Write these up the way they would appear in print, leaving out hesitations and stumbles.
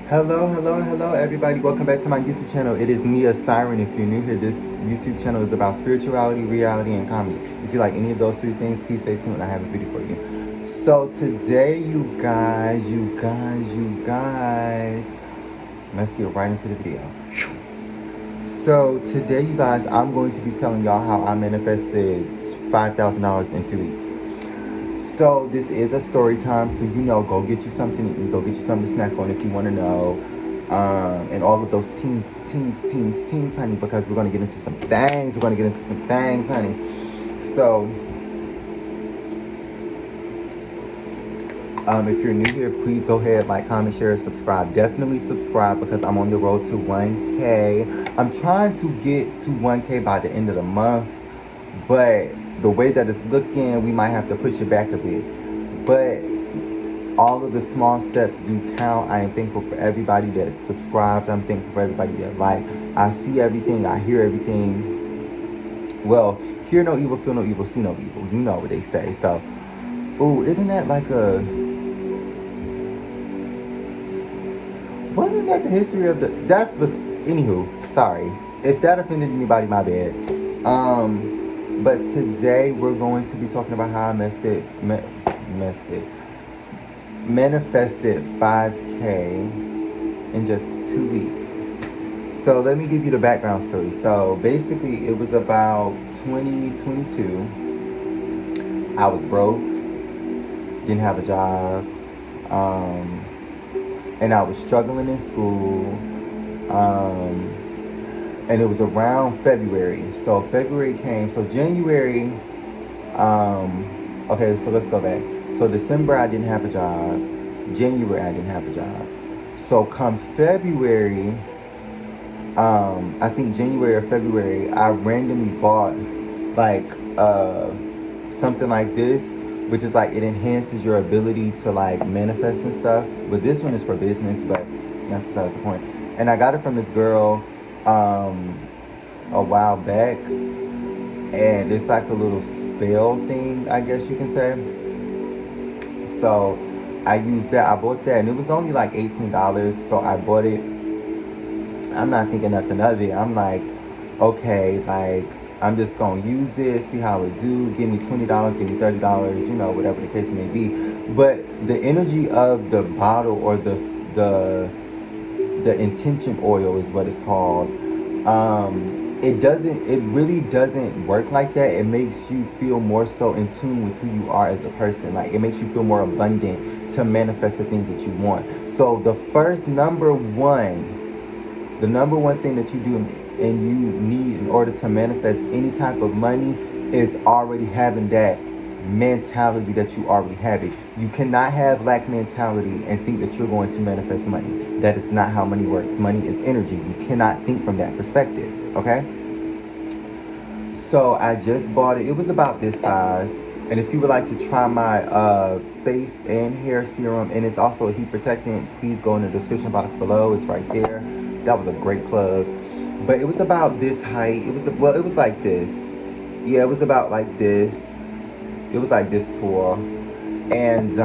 Hello, everybody. Welcome back to my YouTube channel. It is me, a Siren. If you're new here, this YouTube channel is about spirituality, reality, and comedy. If you like any of those three things, please stay tuned. I have a video for you. So today, you guys, let's get right into the video. So today, you guys, I'm going to be telling y'all how I manifested $5,000 in 2 weeks. So this is a story time, so go get you something to eat, go get you something to snack on if you want to know, and all of those teens, honey, because we're gonna get into some things. Honey. So, if you're new here, please go ahead, like, comment, share, subscribe. Definitely subscribe because I'm on the road to 1K. I'm trying to get to 1K by the end of the month, but the way that it's looking, we might have to push it back a bit. But all of the small steps do count. I am thankful for everybody that subscribes. I'm thankful for everybody that like. I see everything. I hear everything. Well, hear no evil, feel no evil, see no evil. You know what they say. So, ooh, isn't that like a... Wasn't that the history of the... That's... Anywho, sorry. If that offended anybody, my bad. But today we're going to be talking about how I manifested 5K in just 2 weeks. So let me give you the background story. So basically it was about 2022. I was broke, didn't have a job, and I was struggling in school. And it was around February. So February came. So January, okay, so let's go back. So December, I didn't have a job. January, I didn't have a job. So come February, I think January or February, I randomly bought like something like this, which is like it enhances your ability to like manifest and stuff. But this one is for business, but that's besides the point. And I got it from this girl a while back, and it's like a little spell thing, I guess you can say. So I used that. I bought that, and it was only like $18. So I bought it. I'm not thinking nothing of it. I'm like, okay, like I'm just gonna use it, see how it do. Give me $20, give me $30, whatever the case may be. But the energy of the bottle, or the intention oil is what it's called. It really doesn't work like that. It makes you feel more so in tune with who you are as a person. Like, it makes you feel more abundant to manifest the things that you want. So the number one thing that you do and you need in order to manifest any type of money is already having that mentality that you already have it. You cannot have lack mentality and think that you're going to manifest money. That is not how money works. Money is energy. You cannot think from that perspective, okay? So I just bought it. It was about this size. And if you would like to try my face and hair serum, and it's also a heat protectant, please go in the description box below. It's right there. That was a great plug. But it was about this height. It was like this. Yeah, it was about like this. It was like this tall, and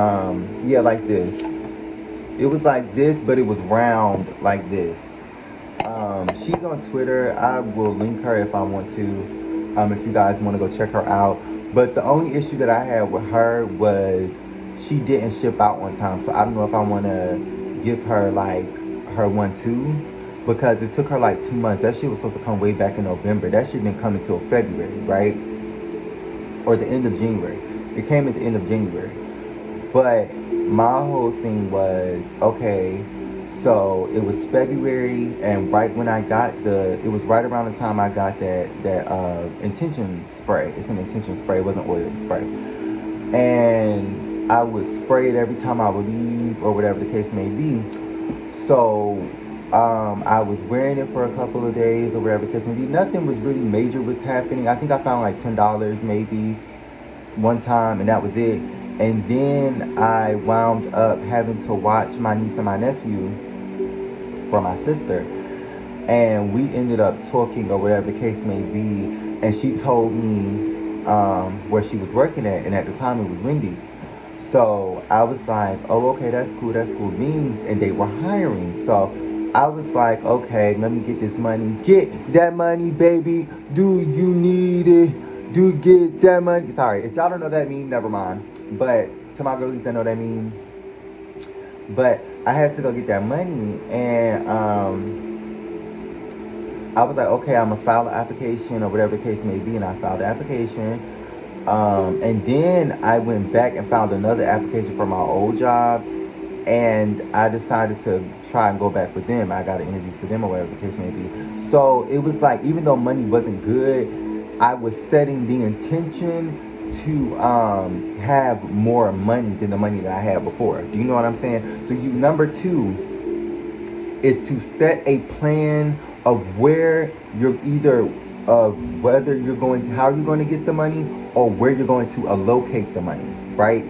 yeah, like this. It was like this, but it was round like this. She's on Twitter. I will link her if I want to, if you guys want to go check her out. But the only issue that I had with her was she didn't ship out on time. So I don't know if I want to give her like her one too, because it took her like 2 months. That shit was supposed to come way back in November. That shit didn't come until February, right? Or the end of January. It came at the end of January. But my whole thing was, okay, so it was February, and right when I got it was right around the time I got that intention spray. It's an intention spray. It wasn't oil, spray. And I would spray it every time I would leave, or whatever the case may be. So I was wearing it for a couple of days, or whatever the case may be. Nothing was really major was happening. I think I found like $10 maybe one time, and that was it. And then I wound up having to watch my niece and my nephew for my sister, and we ended up talking, or whatever the case may be. And she told me where she was working at, and at the time it was Wendy's. So I was like, oh, okay, that's cool beans. And they were hiring. So I was like, okay, let me get this money. Get that money, baby. Do you need it? Do get that money. Sorry, if y'all don't know what that mean, never mind. But to my girlies that know what that mean. But I had to go get that money. And I was like, okay, I'm going to file an application or whatever the case may be. And I filed the application. And then I went back and found another application for my old job, and I decided to try and go back with them. I got an interview for them or whatever the case may be. So it was like, even though money wasn't good, I was setting the intention to have more money than the money that I had before. Do you know what I'm saying? So number two is to set a plan of where you're either of whether you're going to, how you're going to get the money or where you're going to allocate the money, right?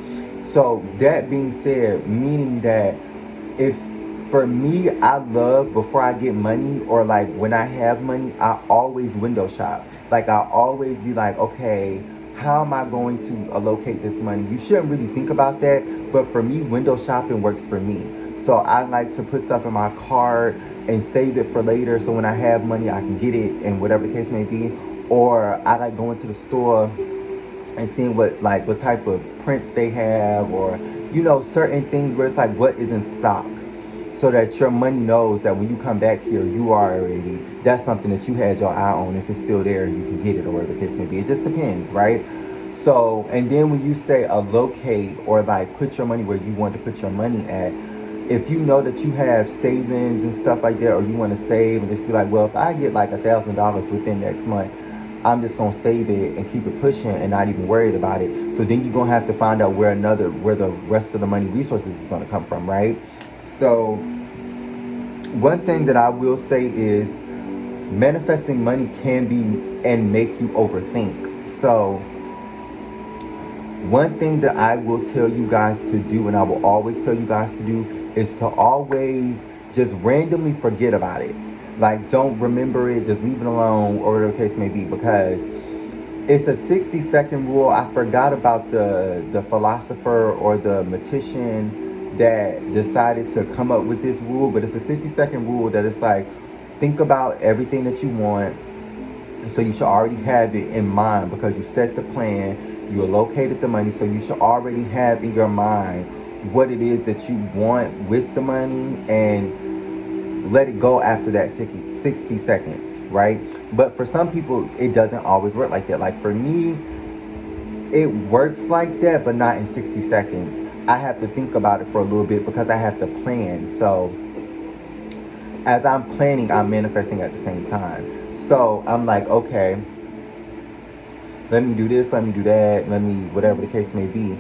So that being said, meaning that if for me, I love before I get money or like when I have money, I always window shop. Like I always be like, okay, how am I going to allocate this money? You shouldn't really think about that, but for me, window shopping works for me. So I like to put stuff in my cart and save it for later, so when I have money, I can get it, and whatever the case may be. Or I like going to the store and seeing what type of prints they have, or certain things where it's like what is in stock, so that your money knows that when you come back here, you are already, that's something that you had your eye on. If it's still there, you can get it, or whatever the case may be. It just depends, right? So, and then when you say allocate or like put your money where you want to put your money at, if you know that you have savings and stuff like that, or you want to save and just be like, well, if I get like $1,000 within next month, I'm just gonna save it and keep it pushing and not even worried about it. So then you're gonna have to find out where the rest of the money resources is gonna come from, right? So one thing that I will say is manifesting money can be and make you overthink. So one thing that I will tell you guys to do, and I will always tell you guys to do, is to always just randomly forget about it. Like, don't remember it, just leave it alone, or whatever the case may be, because it's a 60-second rule. I forgot about the philosopher or the magician that decided to come up with this rule, but it's a 60-second rule that it's like, think about everything that you want. So you should already have it in mind because you set the plan, you allocated the money, so you should already have in your mind what it is that you want with the money, and let it go after that 60 seconds, right? But for some people, it doesn't always work like that. Like for me, it works like that, but not in 60 seconds. I have to think about it for a little bit because I have to plan. So as I'm planning, I'm manifesting at the same time. So I'm like, okay, let me do this, let me do that, let me, whatever the case may be.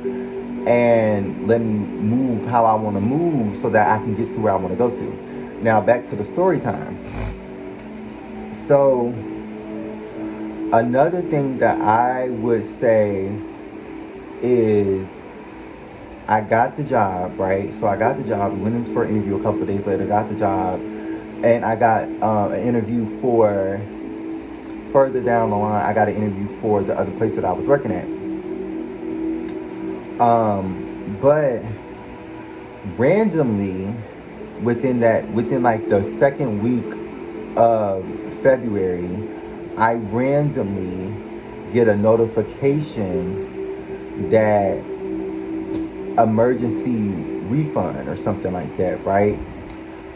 And let me move how I want to move so that I can get to where I want to go to. Now back to the story time. So another thing that I would say is I got the job, right? So I got the job, went in for an interview a couple of days later, got the job, and I got an interview for, further down the line, I got an interview for the other place that I was working at. But randomly within like the second week of February, I randomly get a notification that emergency refund or something like that, right?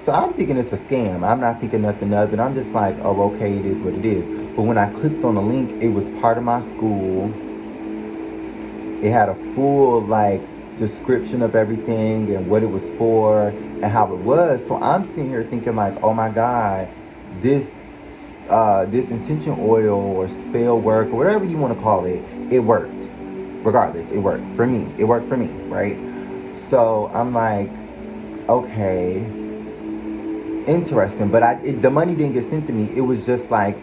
So I'm thinking it's a scam. I'm not thinking nothing of it. I'm just like, oh, okay, it is what it is. But when I clicked on the link, it was part of my school. It had a full description of everything and what it was for and how it was. So I'm sitting here thinking like, oh my God, this intention oil or spell work or whatever you want to call it, it worked. Regardless, it worked for me. It worked for me, right? So I'm like, okay, interesting. But the money didn't get sent to me. It was just like,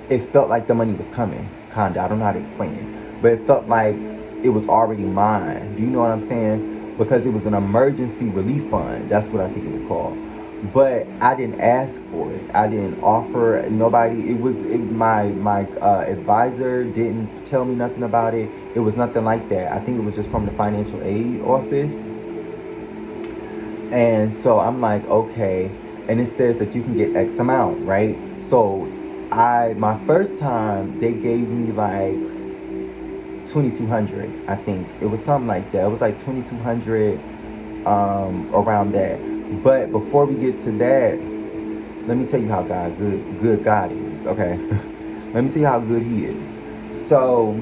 it felt like the money was coming. Kinda. I don't know how to explain it, but it felt like it was already mine. Do you know what I'm saying? Because it was an emergency relief fund. That's what I think it was called. but I didn't ask for it. I didn't offer nobody. My advisor didn't tell me nothing about it. It was nothing like that. I think it was just from the financial aid office. And so I'm like, okay. And it says that you can get X amount, right? So my first time, they gave me like 2,200. I think it was something like that. It was like 2,200, around that. But before we get to that, let me tell you how good God is. Okay, let me see how good He is. So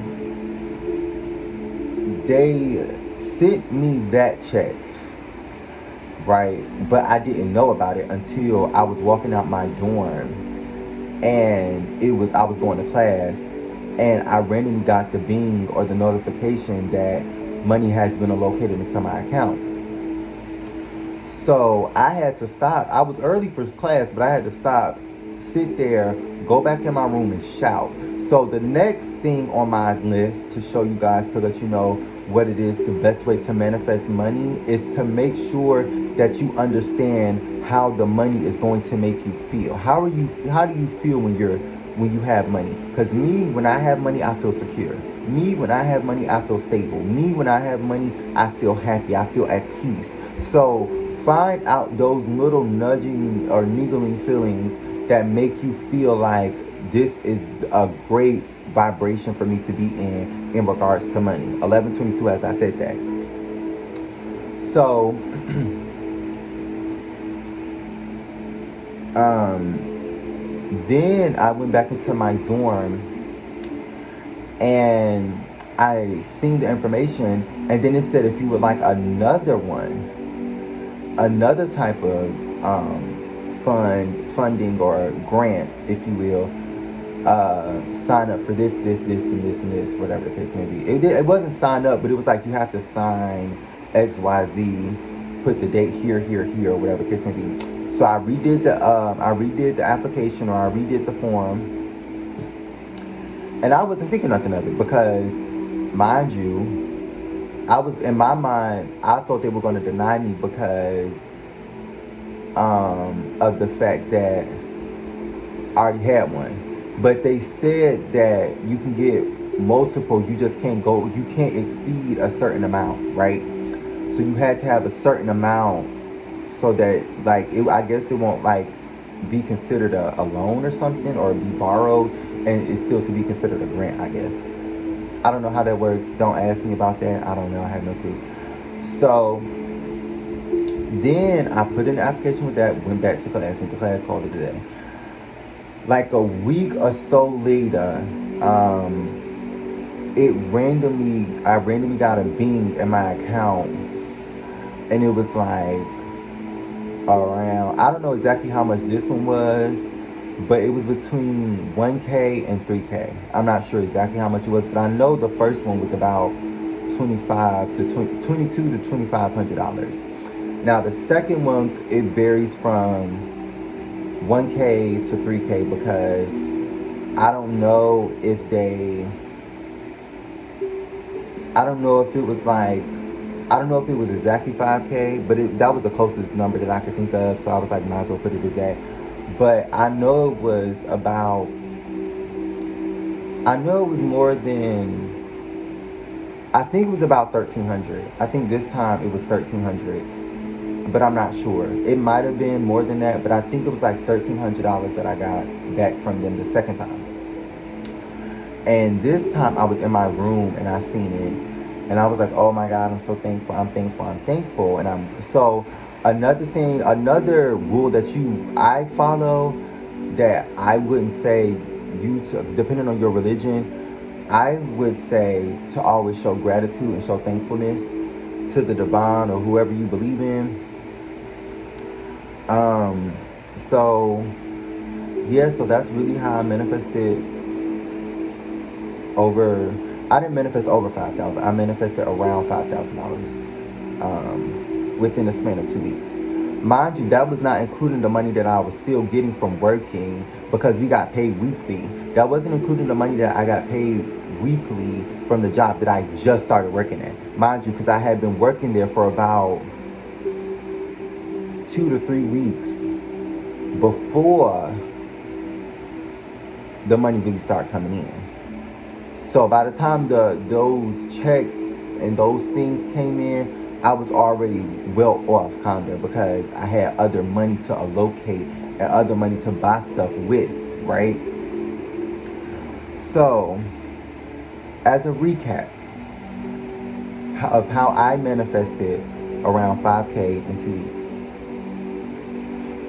they sent me that check, right? But I didn't know about it until I was walking out my dorm, and I was going to class, and I randomly got the bing or the notification that money has been allocated into my account. So I had to stop. I was early for class, but I had to stop, sit there, go back in my room and shout. So the next thing on my list to show you guys, to let you know what it is, the best way to manifest money is to make sure that you understand how the money is going to make you feel. How do you feel when you have money? Because me, when I have money, I feel secure. Me, when I have money, I feel stable. Me, when I have money, I feel happy. I feel at peace. So find out those little nudging or niggling feelings that make you feel like this is a great vibration for me to be in regards to money. 1122, as I said that. So, then I went back into my dorm and I seen the information, and then it said if you would like another type of funding or grant, if you will, sign up for this, and this, whatever the case may be. It wasn't sign up, but it was like you have to sign XYZ, put the date here, or whatever the case may be. So I redid the application, or I redid the form, and I wasn't thinking nothing of it because, mind you, I was in my mind, I thought they were going to deny me because of the fact that I already had one. But they said that you can get multiple, you can't exceed a certain amount, right? So you had to have a certain amount so that, like, I guess it won't, like, be considered a loan or something, or be borrowed, and it's still to be considered a grant, I guess. I don't know how that works. Don't ask me about that. I don't know. I have no clue. So then I put in the application with that, went back to class, went to class, called it a day. Like a week or so later, I randomly got a bing in my account, and it was like around, I don't know exactly how much this one was, but it was between 1K and 3K. I'm not sure exactly how much it was, but I know the first one was about $22 to $2,500. Now the second one, it varies from 1K to 3K because I don't know if it was exactly 5K, but that was the closest number that I could think of, so I was like, might as well put it as that. But I know it was more than, I think it was about 1,300. I think this time it was 1,300, but I'm not sure. It might have been more than that, but I think it was like $1,300 that I got back from them the second time. And this time I was in my room and I seen it. And I was like, oh my God, I'm so thankful. I'm thankful. And so another rule that I follow, that I wouldn't say depending on your religion, I would say to always show gratitude and show thankfulness to the divine or whoever you believe in. So that's really how I manifested I didn't manifest over $5,000. I manifested around $5,000 within a span of 2 weeks. Mind you, that was not including the money that I was still getting from working, because we got paid weekly. That wasn't including the money that I got paid weekly from the job that I just started working at. Mind you, because I had been working there for about 2 to 3 weeks before the money really started coming in. So by the time those checks and those things came in, I was already well off, kind of, because I had other money to allocate and other money to buy stuff with, right? So, as a recap of how I manifested around 5K in 2 weeks.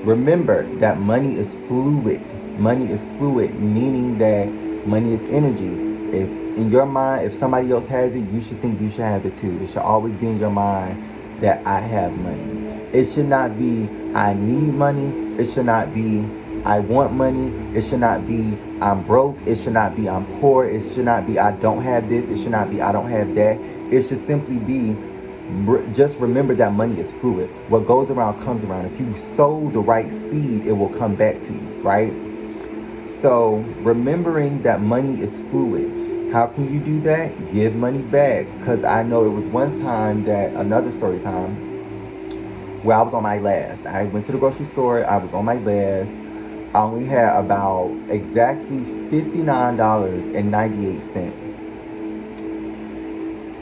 Remember that money is fluid. Money is fluid, meaning that money is energy. If in your mind, if somebody else has it, you should think you should have it too. It should always be in your mind that I have money. It should not be I need money. It should not be I want money. It should not be I'm broke. It should not be I'm poor. It should not be I don't have this. It should not be I don't have that. It should simply be just remember that money is fluid. What goes around comes around. If you sow the right seed, it will come back to you, right? So remembering that money is fluid. How can you do that? Give money back. Because I know it was one time that, another story time, where I was on my last. I went to the grocery store. I was on my last. I only had about exactly $59.98.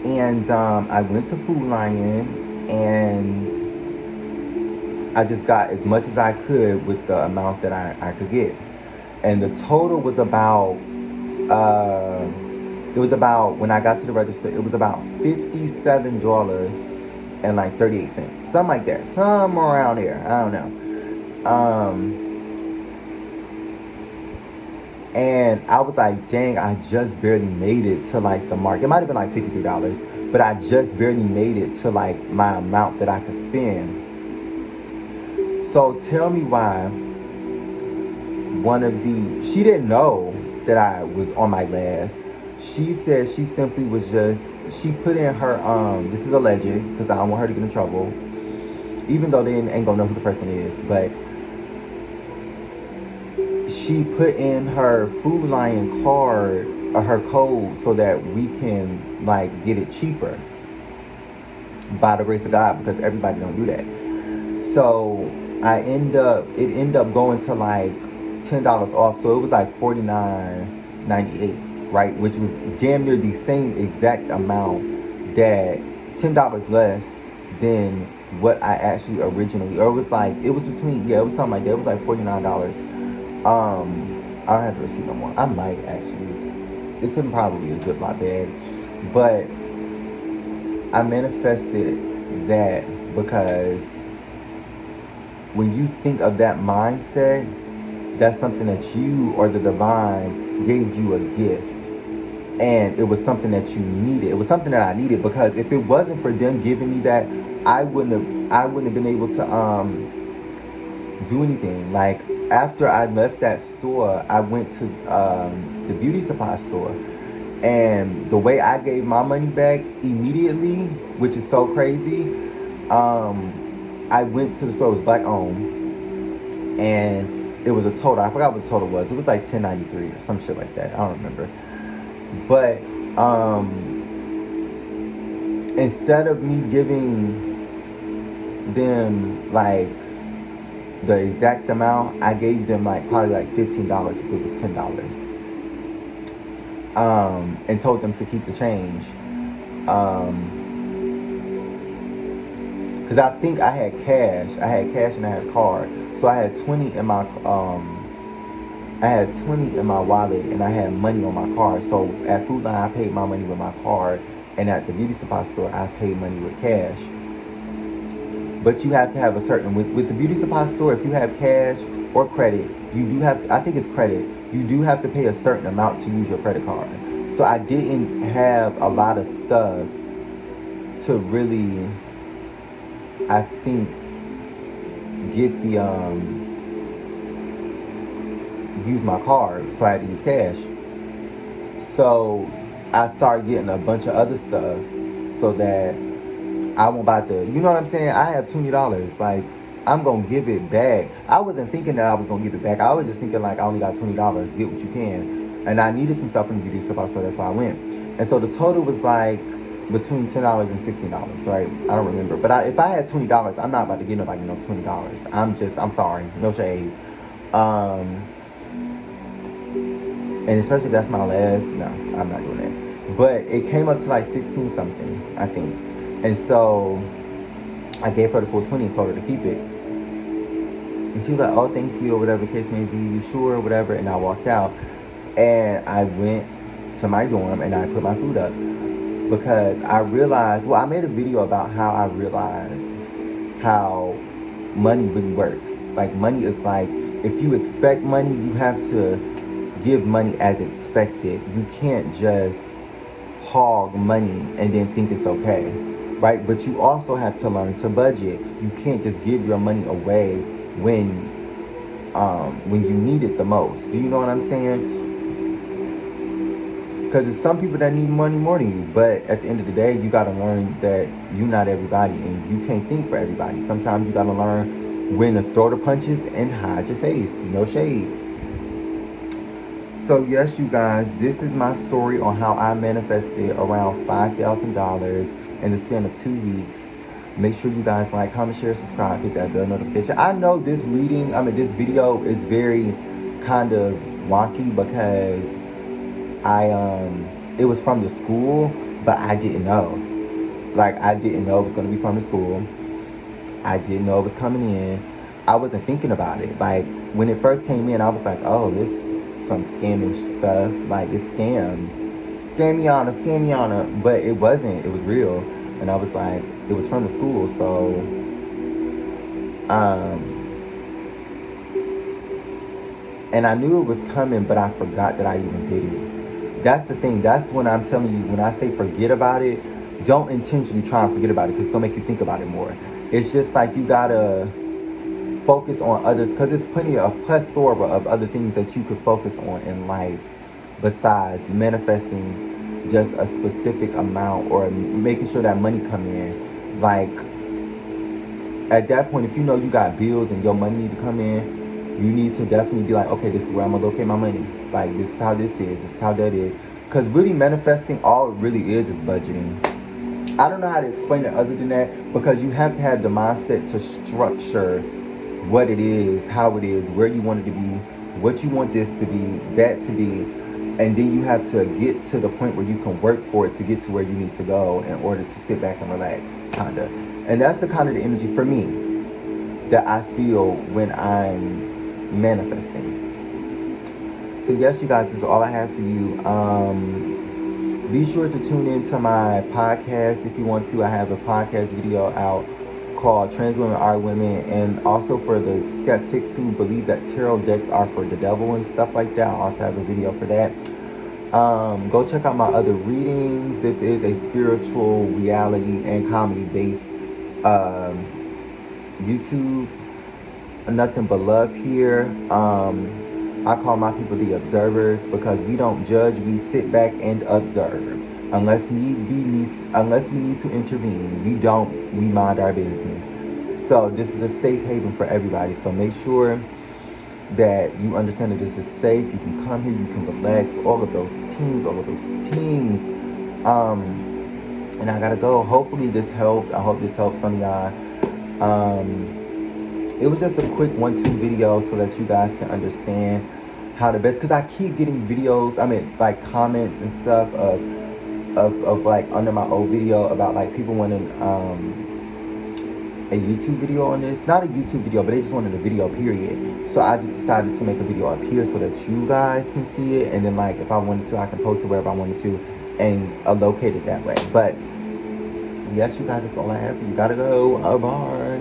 And I went to Food Lion and I just got as much as I could with the amount that I could get. And the total was about, when I got to the register, it was about $57.38. Something like that. Somewhere around there. I don't know. And I was like, dang, I just barely made it to like the mark. It might have been like $53, but I just barely made it to like my amount that I could spend. So tell me why she didn't know that I was on my last. She said she simply was she put in her, this is alleged, because I don't want her to get in trouble, even though they ain't gonna know who the person is, but she put in her Food Lion card or her code so that we can like get it cheaper by the grace of God, because everybody don't do that. So it ended up going to like $10 off, so it was like $49.98, right? Which was damn near the same exact amount, that $10 less than what I actually originally, or it was something like that. It was like $49. I don't have the receipt no more. I might actually. It's in probably a Ziploc bag. But I manifested that because when you think of that mindset, that's something that you or the divine gave you a gift. And it was something that you needed. It was something that I needed, because if it wasn't for them giving me that, I wouldn't have been able to do anything. Like, after I left that store, I went to the beauty supply store, and the way I gave my money back immediately, which is so crazy, I went to the store. It was black owned, and it was a total. I forgot what the total was. It was like $10.93 or some shit like that. I don't remember. But instead of me giving them like the exact amount, I gave them like probably like $15 if it was $10. And told them to keep the change. Cause I think I had cash. And I had a card. So I had 20 in my wallet, and I had money on my card. So at Food Line, I paid my money with my card, and at the beauty supply store, I paid money with cash. But you have to have a certain, with the beauty supply store, if you have cash or credit, you do have, I think it's credit, you do have to pay a certain amount to use your credit card. So I didn't have a lot of stuff to really, I think, get the, use my card. So I had to use cash. So I started getting a bunch of other stuff so that I won't buy you know what I'm saying? I have $20. Like, I'm going to give it back. I wasn't thinking that I was going to give it back. I was just thinking like, I only got $20. Get what you can. And I needed some stuff from the beauty supply store. That's why I went. And so the total was like between $10 and $16, right? I don't remember. But if I had $20, I'm not about to give nobody no $20. I'm sorry. No shade. Um, and especially if that's my last, no, I'm not doing that. But it came up to like 16 something, I think. And so I gave her the full 20 and told her to keep it. And she was like, oh, thank you, or whatever the case may be, you sure, or whatever. And I walked out. And I went to my dorm and I put my food up. Because I realized, well, I made a video about how I realized how money really works. Like, money is like, if you expect money, you have to give money as expected. You can't just hog money and then think it's okay, right? But you also have to learn to budget. You can't just give your money away when you need it the most. Do you know what I'm saying? Because it's some people that need money more than you. But at the end of the day, you got to learn that you're not everybody and you can't think for everybody. Sometimes you got to learn when to throw the punches and hide your face. No shade. So yes, you guys, this is my story on how I manifested around $5,000 in the span of 2 weeks. Make sure you guys like, comment, share, subscribe, hit that bell notification. I know this this video is very kind of wonky because it was from the school, but I didn't know. Like, I didn't know it was going to be from the school. I didn't know it was coming in. I wasn't thinking about it. Like, when it first came in, I was like, oh, this some scamming stuff. Like, it's scams. Scamiana. But it wasn't. It was real. And I was like, it was from the school. So, and I knew it was coming, but I forgot that I even did it. That's the thing. That's when I'm telling you, when I say forget about it, don't intentionally try and forget about it because it's going to make you think about it more. It's just like you got to focus on other, because there's a plethora of other things that you could focus on in life besides manifesting just a specific amount or making sure that money come in. Like, at that point, if you know you got bills and your money need to come in, you need to definitely be like, okay, this is where I'm going to locate my money. Like, this is how this is. This is how that is. Because really manifesting, all it really is budgeting. I don't know how to explain it other than that. Because you have to have the mindset to structure what it is, how it is, where you want it to be, what you want this to be, that to be. And then you have to get to the point where you can work for it to get to where you need to go in order to sit back and relax, kind of. And that's the kind of the energy for me that I feel when I'm manifesting. So yes, you guys, this is all I have for you. Be sure to tune into my podcast if you want to. I have a podcast video out called Trans Women Are Women, and also for the skeptics who believe that tarot decks are for the devil and stuff like that, I also have a video for that. Go check out my other readings. This is a spiritual, reality, and comedy based YouTube. Nothing but love here. I call my people the observers because we don't judge, we sit back and observe. Unless we need to intervene, we mind our business. So this is a safe haven for everybody. So make sure that you understand that this is safe. You can come here, you can relax, all of those teams. And I gotta go. Hopefully this helped. I hope this helped some of y'all. It was just a quick 1-2 video so that you guys can understand how the best, because I keep getting videos, like comments and stuff of like under my old video about like people wanting a YouTube video on this. Not a YouTube video, but they just wanted a video, period. So I just decided to make a video up here so that you guys can see it. And then like if I wanted to, I can post it wherever I wanted to and locate it that way. But yes, you guys, that's all I have for you. Gotta go. Bye.